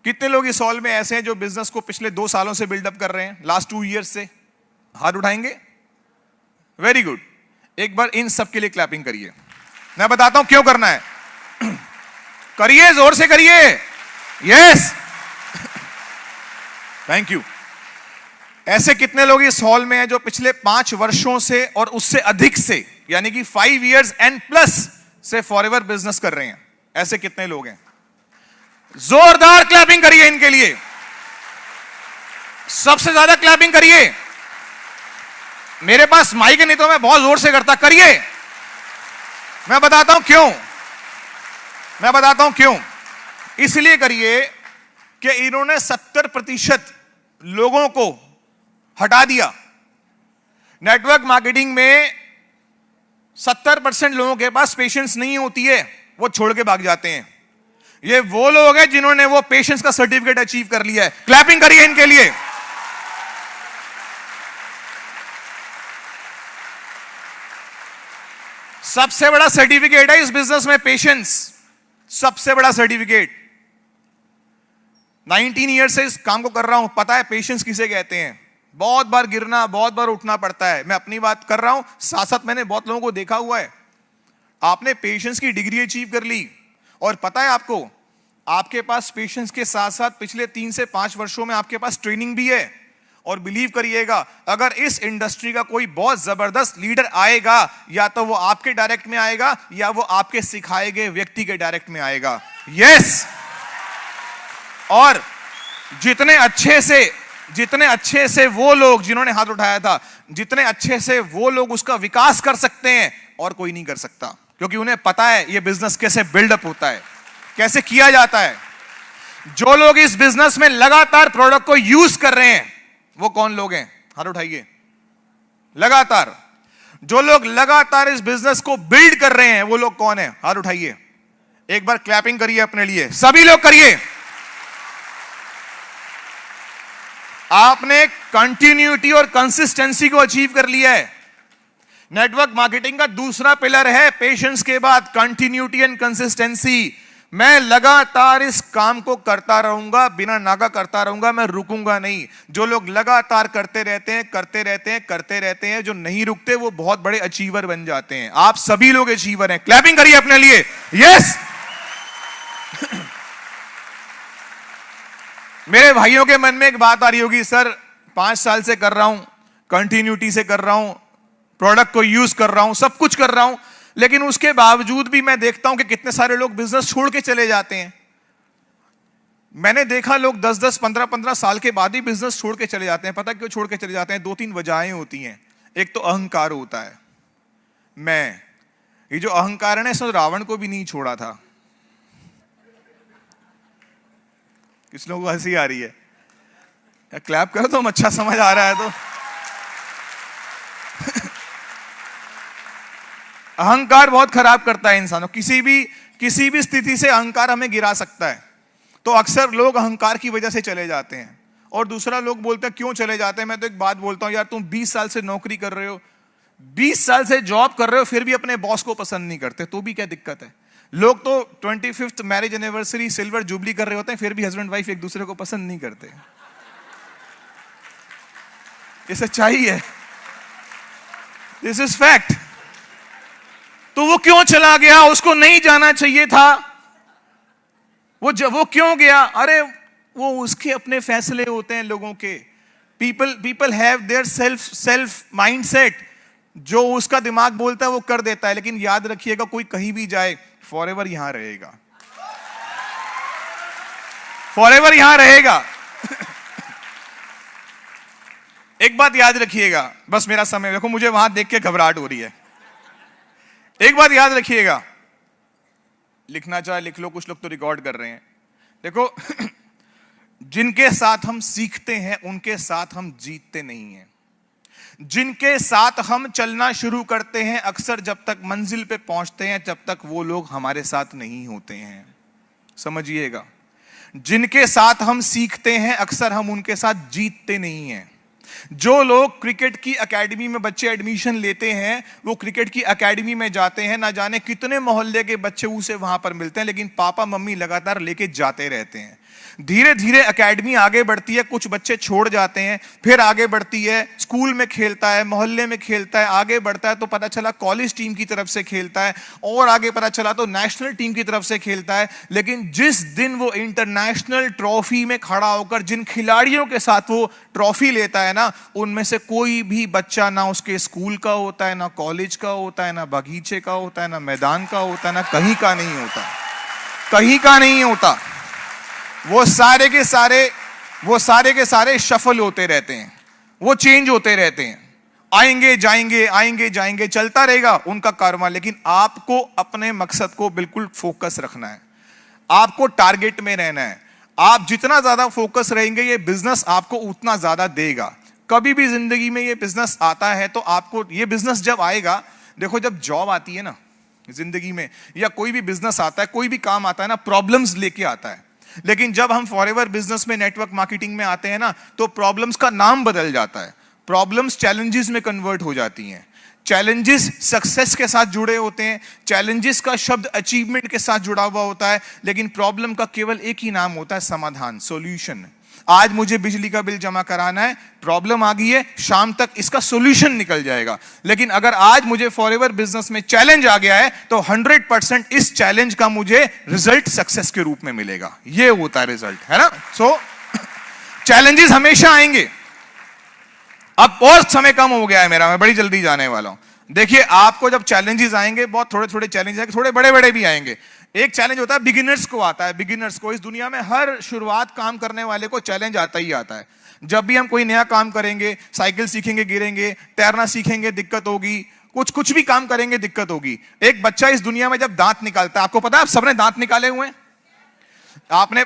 कितने लोग इस हॉल में ऐसे हैं जो बिजनेस को पिछले 2 सालों से बिल्डअप कर रहे हैं, लास्ट 2 ईयर्स से? हाथ उठाएंगे? Very good. एक बार इन सब के लिए क्लैपिंग करिए। मैं बताता हूं क्यों करना है। करिए, जोर से करिए। Yes, thank you. ऐसे कितने लोग इस हॉल में हैं जो पिछले 5 वर्षों से और उससे अधिक से, यानी कि 5 इयर्स एंड प्लस से फॉरएवर बिजनेस कर रहे हैं? ऐसे कितने लोग हैं? जोरदार क्लैपिंग करिए इनके लिए, सबसे ज्यादा क्लैपिंग करिए। मेरे पास माइक है, नहीं तो मैं बहुत जोर से करता। करिए। मैं बताता हूं क्यों। इसलिए करिए कि इन्होंने 70% लोगों को हटा दिया। नेटवर्क मार्केटिंग में 70% लोगों के पास पेशेंस नहीं होती है, वो छोड़ के भाग जाते हैं। ये वो लोग हैं जिन्होंने वो पेशेंस का सर्टिफिकेट अचीव कर लिया है। क्लैपिंग करिए इनके लिए। सबसे बड़ा सर्टिफिकेट है इस बिजनेस में पेशेंस, सबसे बड़ा सर्टिफिकेट। 19 ईयर से इस काम को कर रहा हूं, पता है पेशेंस किसे कहते हैं। बहुत बार गिरना, बहुत बार उठना पड़ता है। मैं अपनी बात कर रहा हूं, साथ साथ मैंने बहुत लोगों को देखा हुआ है। आपने पेशेंस की डिग्री अचीव कर ली, और पता है आपको, आपके पास पेशेंस के साथ साथ पिछले 3 से 5 वर्षों में आपके पास ट्रेनिंग भी है। और बिलीव करिएगा, अगर इस इंडस्ट्री का कोई बहुत जबरदस्त लीडर आएगा, या तो वो आपके डायरेक्ट में आएगा या वो आपके सिखाए गए व्यक्ति के डायरेक्ट में आएगा। यस। और जितने अच्छे से वो लोग, जिन्होंने हाथ उठाया था, जितने अच्छे से वो लोग उसका विकास कर सकते हैं, और कोई नहीं कर सकता, क्योंकि उन्हें पता है ये बिजनेस कैसे बिल्डअप होता है, कैसे किया जाता है। जो लोग इस बिजनेस में लगातार प्रोडक्ट को यूज कर रहे हैं, वो कौन लोग हैं? हाथ उठाइए। लगातार जो लोग लगातार इस बिजनेस को बिल्ड कर रहे हैं, वो लोग कौन है? हाथ उठाइए। एक बार क्लैपिंग करिए अपने लिए, सभी लोग करिए। आपने कंटिन्यूटी और कंसिस्टेंसी को अचीव कर लिया है। नेटवर्क मार्केटिंग का दूसरा पिलर है पेशेंस के बाद कंटिन्यूटी एंड कंसिस्टेंसी। मैं लगातार इस काम को करता रहूंगा, बिना नागा करता रहूंगा, मैं रुकूंगा नहीं। जो लोग लगातार करते रहते हैं, जो नहीं रुकते, वो बहुत बड़े अचीवर बन जाते हैं। आप सभी लोग अचीवर हैं। क्लैपिंग करिए अपने लिए। यस। मेरे भाइयों के मन में एक बात आ रही होगी, सर 5 साल से कर रहा हूं, कंटिन्यूटी से कर रहा हूं, प्रोडक्ट को यूज कर रहा हूं, सब कुछ कर रहा हूं, लेकिन उसके बावजूद भी मैं देखता हूं कि कितने सारे लोग बिजनेस छोड़ के चले जाते हैं। मैंने देखा लोग 10-10, 15-15 साल के बाद ही बिजनेस छोड़ के चले जाते हैं। पता क्यों छोड़ के चले जाते हैं? 2-3 वजहें होती हैं। एक तो अहंकार होता है। ये जो अहंकार है ना, इसने रावण को भी नहीं छोड़ा था। किस लोगों को हंसी आ रही है? क्लैप करो तो अच्छा समझ आ रहा है तो। अहंकार बहुत खराब करता है इंसानों। किसी भी स्थिति से अहंकार हमें गिरा सकता है। तो अक्सर लोग अहंकार की वजह से चले जाते हैं। और दूसरा लोग बोलते हैं क्यों चले जाते हैं। मैं तो एक बात बोलता हूं यार, तुम 20 साल से नौकरी कर रहे हो, 20 साल से जॉब कर रहे हो, फिर भी अपने बॉस को पसंद नहीं करते, तो भी क्या दिक्कत है। लोग तो 25th marriage anniversary, silver jubilee कर रहे होते हैं, फिर भी हस्बैंड वाइफ एक दूसरे को पसंद नहीं करते। ये सच्चाई है, दिस इज फैक्ट। तो वो क्यों चला गया, उसको नहीं जाना चाहिए था, वो क्यों गया। अरे वो उसके अपने फैसले होते हैं लोगों के। People have their self mindset, जो उसका दिमाग बोलता है वो कर देता है। लेकिन याद रखिएगा, कोई कहीं भी जाए फॉरएवर यहां रहेगा, फॉरएवर यहां रहेगा। एक बात याद रखिएगा, बस मेरा समय देखो, मुझे वहां देख के घबराहट हो रही है। एक बात याद रखिएगा, लिखना चाहे लिख लो, कुछ लोग तो रिकॉर्ड कर रहे हैं। देखो जिनके साथ हम सीखते हैं उनके साथ हम जीतते नहीं हैं। जिनके साथ हम चलना शुरू करते हैं, अक्सर जब तक मंजिल पे पहुंचते हैं तब तक वो लोग हमारे साथ नहीं होते हैं, समझिएगा। जिनके साथ हम सीखते हैं अक्सर हम उनके साथ जीतते नहीं हैं। जो लोग क्रिकेट की एकेडमी में बच्चे एडमिशन लेते हैं, वो क्रिकेट की एकेडमी में जाते हैं, ना जाने कितने मोहल्ले के बच्चे उसे वहां पर मिलते हैं, लेकिन पापा मम्मी लगातार लेके जाते रहते हैं। धीरे धीरे एकेडमी आगे बढ़ती है, कुछ बच्चे छोड़ जाते हैं, फिर आगे बढ़ती है, स्कूल में खेलता है, मोहल्ले में खेलता है, आगे बढ़ता है तो पता चला कॉलेज टीम की तरफ से खेलता है, और आगे पता चला तो नेशनल टीम की तरफ से खेलता है। लेकिन जिस दिन वो इंटरनेशनल ट्रॉफी में खड़ा होकर जिन खिलाड़ियों के साथ वो ट्रॉफी लेता है ना, उनमें से कोई भी बच्चा ना उसके स्कूल का होता है, ना कॉलेज का होता है, ना बगीचे का होता है, ना मैदान का होता है, ना कहीं का नहीं होता, कहीं का नहीं होता। वो सारे के सारे शफल होते रहते हैं, वो चेंज होते रहते हैं, आएंगे जाएंगे, आएंगे जाएंगे, चलता रहेगा उनका कारवां। लेकिन आपको अपने मकसद को बिल्कुल फोकस रखना है, आपको टारगेट में रहना है। आप जितना ज्यादा फोकस रहेंगे, ये बिजनेस आपको उतना ज्यादा देगा। कभी भी जिंदगी में ये बिजनेस आता है तो आपको, ये बिजनेस जब आएगा, देखो जब जॉब आती है ना जिंदगी में, या कोई भी बिजनेस आता है, कोई भी काम आता है ना, प्रॉब्लम्स लेके आता है। लेकिन जब हम फॉरएवर बिजनेस में, नेटवर्क मार्केटिंग में आते हैं ना, तो प्रॉब्लम्स का नाम बदल जाता है। प्रॉब्लम्स चैलेंजेस में कन्वर्ट हो जाती हैं। चैलेंजेस सक्सेस के साथ जुड़े होते हैं, चैलेंजेस का शब्द अचीवमेंट के साथ जुड़ा हुआ होता है, लेकिन प्रॉब्लम का केवल एक ही नाम होता है, समाधान, सॉल्यूशन। आज मुझे बिजली का बिल जमा कराना है, प्रॉब्लम आ गई है, शाम तक इसका सॉल्यूशन निकल जाएगा। लेकिन अगर आज मुझे फॉरएवर बिजनेस में चैलेंज आ गया है, तो 100% इस चैलेंज का मुझे रिजल्ट सक्सेस के रूप में मिलेगा। ये होता है रिजल्ट, है ना। सो चैलेंजेस हमेशा आएंगे। अब और समय कम हो गया है मेरा, मैं बड़ी जल्दी जाने वाला हूं। देखिए, आपको जब चैलेंजेस आएंगे, बहुत थोड़े थोड़े चैलेंज आएंगे, थोड़े बड़े बड़े भी आएंगे। एक चैलेंज होता है बिगिनर्स को, आता है बिगिनर्स को। इस दुनिया में हर शुरुआत काम करने वाले को चैलेंज आता ही आता है। जब भी हम कोई नया काम करेंगे, साइकिल सीखेंगे गिरेंगे, तैरना सीखेंगे दिक्कत होगी, कुछ भी काम करेंगे दिक्कत होगी। एक बच्चा इस दुनिया में जब दांत निकालता है, आपको पता है आप सबने दांत निकाले हुए हैं, आपने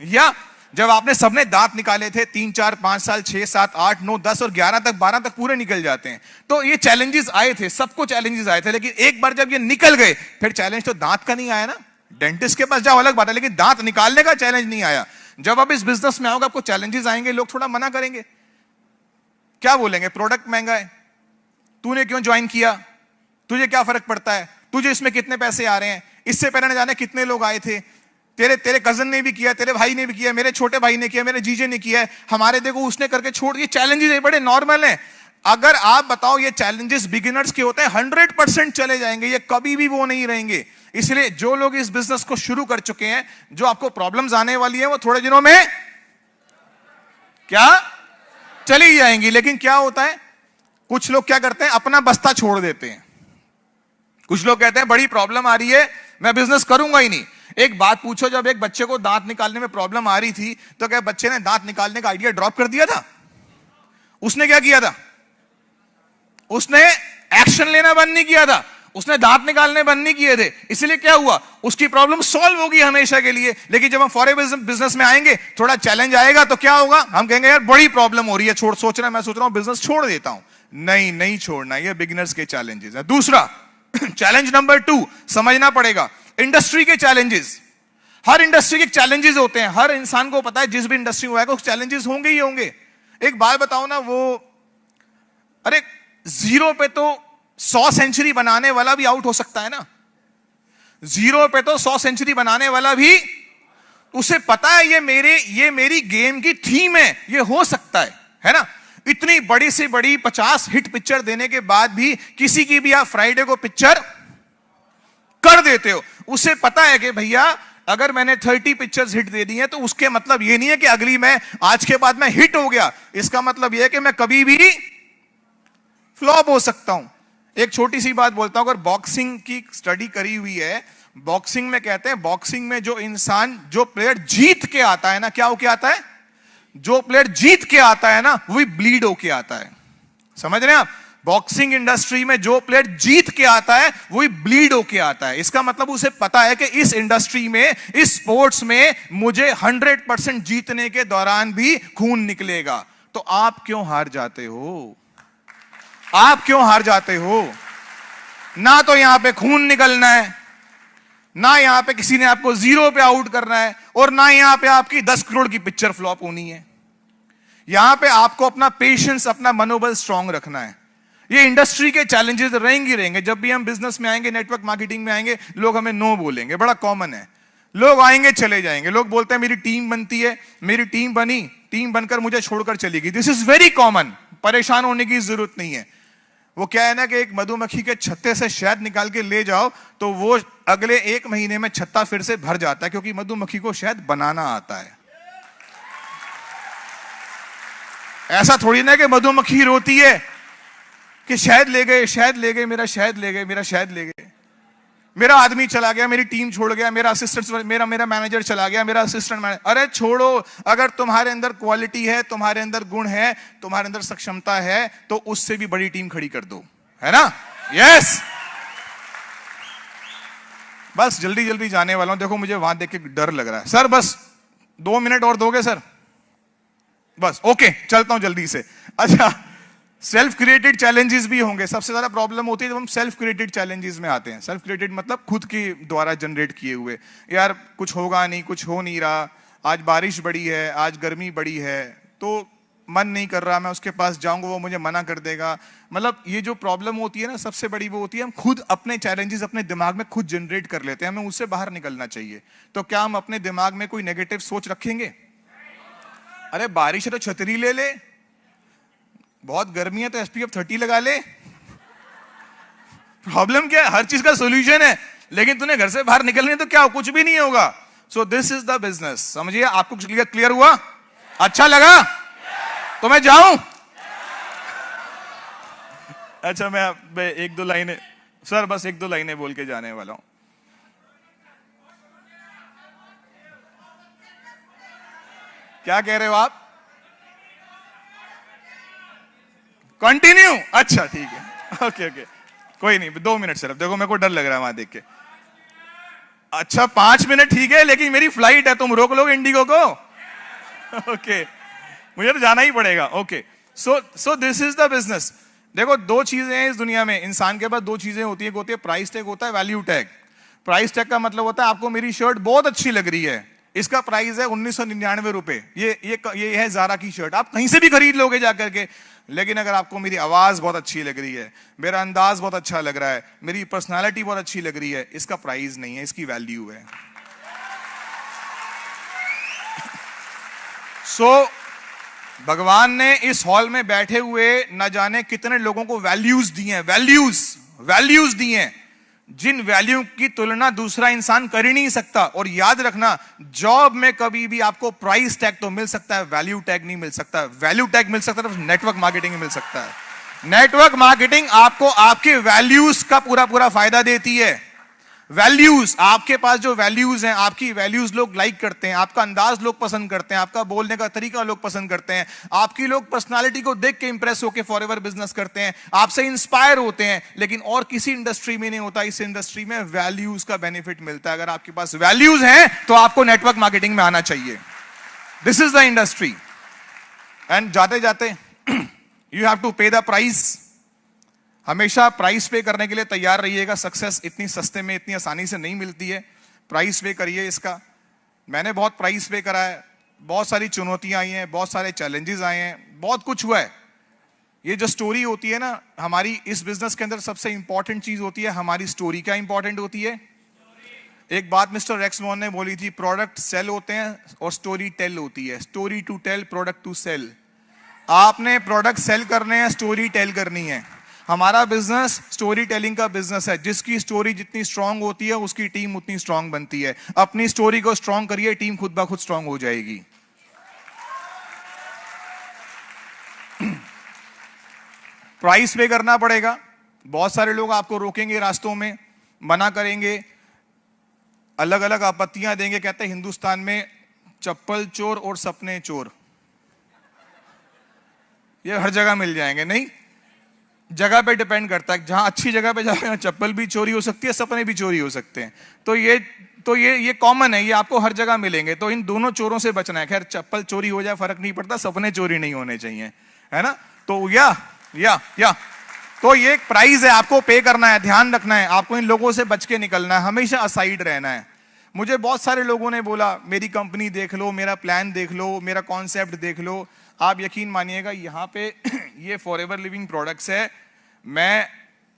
या जब आपने सबने दांत निकाले थे, 3 4 5 साल, 6 7 8 9 10 और 11 तक, 12 तक पूरे निकल जाते हैं। तो ये चैलेंजेस आए थे, सबको चैलेंजेस आए थे। लेकिन एक बार जब ये निकल गए, फिर चैलेंज तो दांत का नहीं आया ना। डेंटिस्ट के पास जाओ अलग बात है, लेकिन दांत निकालने का चैलेंज नहीं आया। जब आप इस बिजनेस में आओगे, आपको चैलेंजेस आएंगे, लोग थोड़ा मना करेंगे, क्या बोलेंगे, प्रोडक्ट महंगा है, तूने क्यों ज्वाइन किया, तुझे क्या फर्क पड़ता है, तुझे इसमें कितने पैसे आ रहे हैं, इससे पहले न जाने कितने लोग आए थे, तेरे कजन ने भी किया, तेरे भाई ने भी किया, मेरे छोटे भाई ने किया, मेरे जीजे ने किया है, हमारे देखो उसने करके छोड़। ये चैलेंजेस बड़े नॉर्मल हैं। अगर आप बताओ ये चैलेंजेस बिगिनर्स के होते हैं, 100% चले जाएंगे, ये कभी भी वो नहीं रहेंगे। इसलिए जो लोग इस बिजनेस को शुरू कर चुके हैं, जो आपको प्रॉब्लम्स आने वाली है, वो थोड़े दिनों में क्या चली जाएंगी। लेकिन क्या होता है, कुछ लोग क्या करते हैं, अपना बस्ता छोड़ देते हैं। कुछ लोग कहते हैं बड़ी प्रॉब्लम आ रही है, मैं बिजनेस करूंगा ही नहीं। एक बात पूछो, जब एक बच्चे को दांत निकालने में प्रॉब्लम आ रही थी, तो क्या बच्चे ने दांत निकालने का आइडिया ड्रॉप कर दिया था? उसने क्या किया था? उसने एक्शन लेना बंद नहीं किया था, उसने दांत निकालने बंद नहीं किए थे। इसलिए क्या हुआ, उसकी प्रॉब्लम सॉल्व होगी हमेशा के लिए। लेकिन जब हम फॉरएवर बिजनेस में आएंगे, थोड़ा चैलेंज आएगा, तो क्या होगा, हम कहेंगे यार बड़ी प्रॉब्लम हो रही है, मैं सोच रहा हूं बिजनेस छोड़ देता हूं। नहीं छोड़ना, ये बिगिनर्स के चैलेंजेस है। दूसरा चैलेंज नंबर 2 समझना पड़ेगा, इंडस्ट्री के चैलेंजेस। हर इंडस्ट्री के चैलेंजेस होते हैं, हर इंसान को पता है जिस भी इंडस्ट्री में आएगा चैलेंजेस होंगे ही होंगे। एक बात बताओ ना, वो अरे 0 पे तो 100 सेंचुरी बनाने वाला भी आउट हो सकता है ना। 0 पे तो 100 सेंचुरी बनाने वाला भी, उसे पता है ये मेरी गेम की थीम है, ये हो सकता है ना। इतनी बड़ी से बड़ी 50 हिट पिक्चर देने के बाद भी किसी की भी आप फ्राइडे को पिक्चर कर देते हो। उसे पता है कि भैया अगर मैंने 30 पिक्चर्स हिट दे दी हैं तो उसके मतलब ये नहीं है कि अगली मैं आज के बाद मैं हिट हो गया, इसका मतलब यह है कि मैं कभी भी फ्लॉप हो सकता हूं। एक छोटी सी बात बोलता हूं, अगर बॉक्सिंग की स्टडी करी हुई है, बॉक्सिंग में कहते हैं, बॉक्सिंग में जो प्लेयर जीत के आता है ना, क्या होके आता है, जो प्लेयर जीत के आता है ना वही ब्लीड होके आता है। समझ रहे हैं आप? बॉक्सिंग इंडस्ट्री में जो प्लेयर जीत के आता है वही ब्लीड होके आता है। इसका मतलब उसे पता है कि इस इंडस्ट्री में, इस स्पोर्ट्स में मुझे 100% जीतने के दौरान भी खून निकलेगा। तो आप क्यों हार जाते हो? आप क्यों हार जाते हो? ना तो यहां पे खून निकलना है, ना यहां पे किसी ने आपको 0 पे आउट करना है, और ना यहां पे आपकी 10 करोड़ की पिक्चर फ्लॉप होनी है। यहां पे आपको अपना पेशेंस, अपना मनोबल स्ट्रांग रखना है। ये इंडस्ट्री के चैलेंजेस रहेंगे। जब भी हम बिजनेस में आएंगे, नेटवर्क मार्केटिंग में आएंगे, लोग हमें नो बोलेंगे, बड़ा कॉमन है। लोग आएंगे चले जाएंगे, लोग बोलते हैं मेरी टीम बनती है, मेरी टीम बनी, टीम बनकर मुझे छोड़कर चली गई। दिस इज वेरी कॉमन, परेशान होने की जरूरत नहीं है। वो क्या है ना कि एक मधुमक्खी के छत्ते से शहद निकाल के ले जाओ तो वो अगले 1 महीने में छत्ता फिर से भर जाता है, क्योंकि मधुमक्खी को शहद बनाना आता है। ऐसा थोड़ी ना कि मधुमक्खी रोती है कि शहद ले गए, शहद ले गए, मेरा शहद ले गए, मेरा शहद ले गए, मेरा आदमी चला गया, मेरी टीम छोड़ गया, मेरा असिस्टेंट, मेरा मैनेजर चला गया, मेरा असिस्टेंट मैनेजर। अरे छोड़ो, अगर तुम्हारे अंदर क्वालिटी है, तुम्हारे अंदर गुण है, तुम्हारे अंदर सक्षमता है, तो उससे भी बड़ी टीम खड़ी कर दो, है ना? यस। बस जल्दी जल्दी जाने वाला हूं, देखो मुझे वहां देख के डर लग रहा है। सर बस 2 मिनट और दोगे सर? बस ओके, चलता हूं जल्दी से। अच्छा, सेल्फ क्रिएटेड चैलेंजेस भी होंगे। सबसे ज्यादा प्रॉब्लम होती है जब हम सेल्फ क्रिएटेड चैलेंजेस में आते हैं। सेल्फ क्रिएटेड मतलब खुद के द्वारा जनरेट किए हुए। यार कुछ होगा नहीं, कुछ हो नहीं रहा, आज बारिश बड़ी है, आज गर्मी बड़ी है, तो मन नहीं कर रहा, मैं उसके पास जाऊंगा, वो मुझे मना कर देगा। मतलब ये जो प्रॉब्लम होती है ना, सबसे बड़ी वो होती है हम खुद अपने चैलेंजेस अपने दिमाग में खुद जनरेट कर लेते हैं, हमें उससे बाहर निकलना चाहिए। तो क्या हम अपने दिमाग में कोई नेगेटिव सोच रखेंगे? अरे बारिश है तो छतरी ले ले, बहुत गर्मी है तो SPF 30 लगा ले। प्रॉब्लम क्या है? हर चीज का सॉल्यूशन है, लेकिन तूने घर से बाहर निकलने तो क्या हो, कुछ भी नहीं होगा। So this is the business. समझिए, आपको क्लियर हुआ? अच्छा लगा? तो मैं जाऊं? अच्छा, मैं 1-2 लाइनें, सर बस 1-2 लाइनें बोल के जाने वाला हूं। क्या कह रहे हो आप? कंटिन्यू? अच्छा ठीक है, ओके, कोई नहीं, 2 मिनट सिर्फ। देखो मेरे को डर लग रहा है वहां देख के। अच्छा 5 मिनट ठीक है, लेकिन मेरी फ्लाइट है, तुम रोक लोगे इंडिगो को? ओके, मुझे तो जाना ही पड़ेगा। Okay, so this is the business. देखो 2 चीजें हैं इस दुनिया में, इंसान के पास 2 चीजें होती है, एक होती है प्राइस टैग, होता है वैल्यू टैग। प्राइस टैग का मतलब होता है आपको मेरी शर्ट बहुत अच्छी लग रही है, इसका प्राइस है 1999 रुपए। ये है ज़ारा की शर्ट, आप कहीं से भी खरीद लोगे जाकर के। लेकिन अगर आपको मेरी आवाज बहुत अच्छी लग रही है, मेरा अंदाज बहुत अच्छा लग रहा है, मेरी पर्सनालिटी बहुत अच्छी लग रही है, इसका प्राइस नहीं है, इसकी वैल्यू है। सो भगवान ने इस हॉल में बैठे हुए न जाने कितने लोगों को वैल्यूज दी हैं, वैल्यूज दी हैं, जिन वैल्यू की तुलना दूसरा इंसान कर ही नहीं सकता। और याद रखना, जॉब में कभी भी आपको प्राइस टैग तो मिल सकता है, वैल्यू टैग नहीं मिल सकता। वैल्यू टैग मिल सकता है तो नेटवर्क मार्केटिंग में मिल सकता है। नेटवर्क मार्केटिंग आपको आपके वैल्यूज का पूरा फायदा देती है। वैल्यूज, आपके पास जो वैल्यूज हैं, आपकी वैल्यूज लोग लाइक करते हैं, आपका अंदाज लोग पसंद करते हैं, आपका बोलने का तरीका लोग पसंद करते हैं, आपकी लोग पर्सनालिटी को देख के इंप्रेस होकर फॉरएवर बिजनेस करते हैं, आपसे इंस्पायर होते हैं। लेकिन और किसी इंडस्ट्री में नहीं होता, इस इंडस्ट्री में वैल्यूज का बेनिफिट मिलता है। अगर आपके पास वैल्यूज हैं तो आपको नेटवर्क मार्केटिंग में आना चाहिए। This is the industry. And जाते जाते यू हैव टू पे द प्राइस। हमेशा प्राइस पे करने के लिए तैयार रहिएगा। सक्सेस इतनी सस्ते में, इतनी आसानी से नहीं मिलती है। प्राइस पे करिए इसका। मैंने बहुत प्राइस पे करा है, बहुत सारी चुनौतियां आई हैं, बहुत सारे चैलेंजेस आए हैं, बहुत कुछ हुआ है। ये जो स्टोरी होती है ना हमारी इस बिजनेस के अंदर, सबसे इंपॉर्टेंट चीज होती है हमारी स्टोरी। क्या इंपॉर्टेंट होती है? एक बात मिस्टर रेक्स वॉन ने बोली थी, प्रोडक्ट सेल होते हैं और स्टोरी टेल होती है। Story to tell, product to sell. आपने प्रोडक्ट सेल करने हैं, स्टोरी टेल करनी है। हमारा बिजनेस स्टोरी टेलिंग का बिजनेस है। जिसकी स्टोरी जितनी स्ट्रांग होती है उसकी टीम उतनी स्ट्रांग बनती है। अपनी स्टोरी को स्ट्रांग करिए, टीम खुद ब खुद स्ट्रांग हो जाएगी। प्राइस पे करना पड़ेगा। बहुत सारे लोग आपको रोकेंगे रास्तों में, मना करेंगे, अलग अलग आपत्तियां देंगे। कहते हैं हिंदुस्तान में चप्पल चोर और सपने चोर ये हर जगह मिल जाएंगे। नहीं, जगह पे डिपेंड करता है। जहां अच्छी जगह पे जाओगे चप्पल भी चोरी हो सकती है, सपने भी चोरी हो सकते हैं। तो ये कॉमन है, ये आपको हर जगह मिलेंगे। तो इन दोनों चोरों से बचना है। खैर चप्पल चोरी हो जाए फर्क नहीं पड़ता, सपने चोरी नहीं होने चाहिए, है ना। तो या तो ये एक प्राइस है, आपको पे करना है, ध्यान रखना है। आपको इन लोगों से बच के निकलना है, हमेशा असाइड रहना है। मुझे बहुत सारे लोगों ने बोला मेरी कंपनी देख लो, मेरा प्लान देख लो, मेरा कॉन्सेप्ट देख लो। आप यकीन मानिएगा यहाँ पे ये फॉरएवर लिविंग प्रोडक्ट्स है। मैं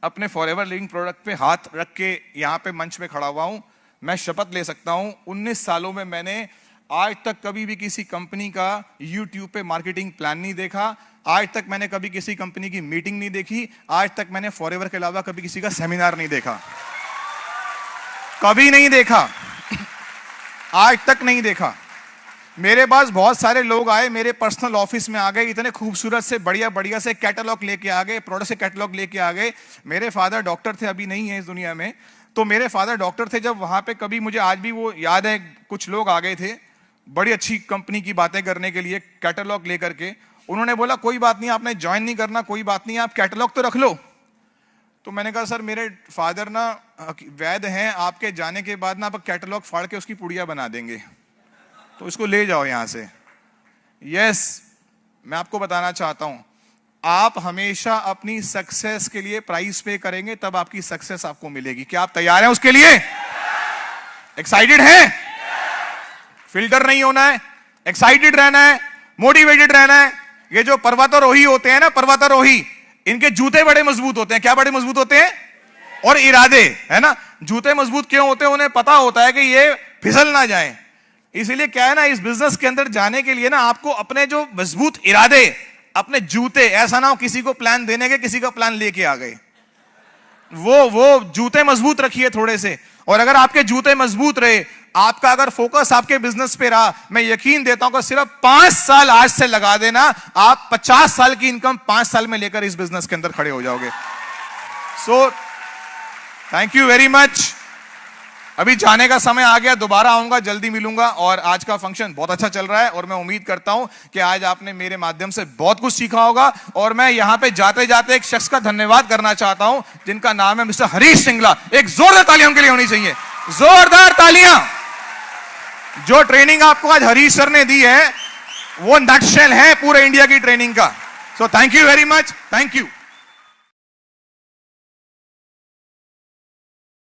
अपने फॉरएवर लिविंग प्रोडक्ट पे हाथ रख के यहाँ पे मंच पे खड़ा हुआ हूँ। मैं शपथ ले सकता हूँ 19 सालों में मैंने आज तक कभी भी किसी कंपनी का YouTube पे मार्केटिंग प्लान नहीं देखा। आज तक मैंने कभी किसी कंपनी की मीटिंग नहीं देखी। आज तक मैंने फॉरएवर के अलावा कभी किसी का सेमिनार नहीं देखा, कभी नहीं देखा, आज तक नहीं देखा। मेरे पास बहुत सारे लोग आए, मेरे पर्सनल ऑफिस में आ गए, इतने खूबसूरत से बढ़िया से कैटलॉग लेके आ गए, प्रोडक्ट से कैटलॉग लेके आ गए। मेरे फादर डॉक्टर थे, अभी नहीं है इस दुनिया में, तो मेरे फादर डॉक्टर थे। जब वहां पे कभी, मुझे आज भी वो याद है, कुछ लोग आ गए थे बड़ी अच्छी कंपनी की बातें करने के लिए कैटलॉग लेकर के। उन्होंने बोला कोई बात नहीं, आपने ज्वाइन नहीं करना, कोई बात नहीं, आप कैटलॉग तो रख लो। तो मैंने कहा सर मेरे फादर ना वैद्य हैं, आपके जाने के बाद ना आप कैटलॉग फाड़ के उसकी पुड़िया बना देंगे, तो इसको ले जाओ यहां से। यस, मैं आपको बताना चाहता हूं, आप हमेशा अपनी सक्सेस के लिए प्राइस पे करेंगे, तब आपकी सक्सेस आपको मिलेगी। क्या आप तैयार हैं उसके लिए? एक्साइटेड हैं? फिल्टर नहीं होना है, एक्साइटेड रहना है, मोटिवेटेड रहना है। ये जो पर्वतारोही होते हैं ना, पर्वतारोही, इनके जूते बड़े मजबूत होते हैं। क्या बड़े मजबूत होते हैं? और इरादे, है ना। जूते मजबूत क्यों होते हैं? उन्हें पता होता है कि ये फिसल ना जाए। इसलिए क्या है ना, इस बिजनेस के अंदर जाने के लिए ना आपको अपने जो मजबूत इरादे, अपने जूते, ऐसा ना हो किसी को प्लान देने के किसी का प्लान लेके आ गए, वो जूते मजबूत रखिए थोड़े से। और अगर आपके जूते मजबूत रहे, आपका अगर फोकस आपके बिजनेस पे रहा, मैं यकीन देता हूं कि सिर्फ 5 साल आज से लगा देना, आप 50 साल की इनकम 5 साल में लेकर इस बिजनेस के अंदर खड़े हो जाओगे। So thank you very much. अभी जाने का समय आ गया, दोबारा आऊंगा, जल्दी मिलूंगा। और आज का फंक्शन बहुत अच्छा चल रहा है और मैं उम्मीद करता हूं कि आज आपने मेरे माध्यम से बहुत कुछ सीखा होगा। और मैं यहां पे जाते जाते एक शख्स का धन्यवाद करना चाहता हूं जिनका नाम है मिस्टर हरीश सिंगला। एक जोरदार तालियां उनके लिए होनी चाहिए, जोरदार तालियां। जो ट्रेनिंग आपको आज हरीश सर ने दी है वो नटशेल है पूरे इंडिया की ट्रेनिंग का। So thank you very much, thank you.